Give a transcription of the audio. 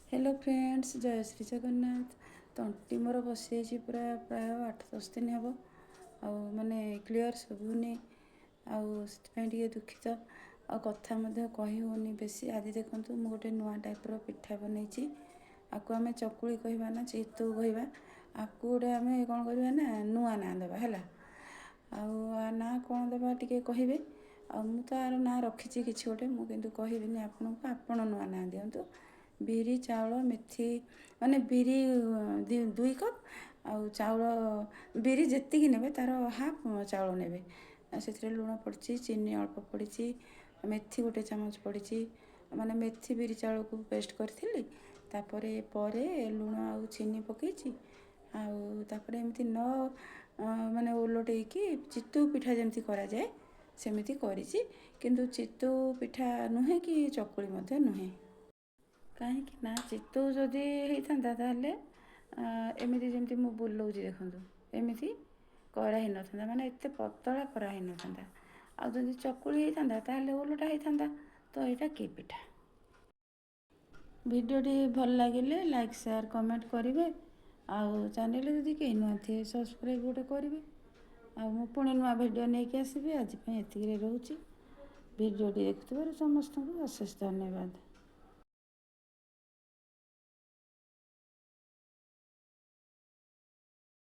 Hello friends, जय श्री जगन्नाथ। तंटी मोर बसी पूरा प्राय 8-10 दिन हे माने क्लीयर शुभुनि आए दुखित आ कथा कही होनी बेसी। आज देखूँ मु गोटे नुआ टाइप पिठा बनई आपको आम चकुली कहवा ना चितू कहवा आपको गोटे आम कौन करवा ना नुआ ना देवा है ना कौन देवा टे कहे मु तो आर ना रखी कि गोटे मुझे कहबी आपन नुआ ना दिंतु। बिरी चाउल मेथी माने बिरी 2 कप आउ चाउल बिरी जेतिकी नेबे तार हाफ चाउल नेबे से लुण पड़ी चीनी अल्प पड़ी मेथी गोटे चामच पड़ी माने मेथी बिरी चाउल को पेस्ट करी तापरे लुण आउ चीनी पकईची आउे एमती न माने ओलटे चितू पिठा जमती करा जाए सेमिति करिछि किंतु चितू पिठा नुहे कि चकुली मध्य नुहे कहीं ना चितू जदि होता ताले एमती जमती मु बुलाऊँ देखूँ एमती कराही ना माने एत पतला कराही ना आदि चकुली होता ताले ओलटा होता तो यहाँ कि पिठा। भिडियोटी भल लगे लाइक शेयर कमेंट करेंगे आउ चैनल जदि कहीं नुआ थे सब्सक्राइब गोटे करेंगे आउ पुणी नुआ भिडियो नहीं आसबि। आज एति रोचे भिडियोटी देखुवर समस्त को अशेष धन्यवाद।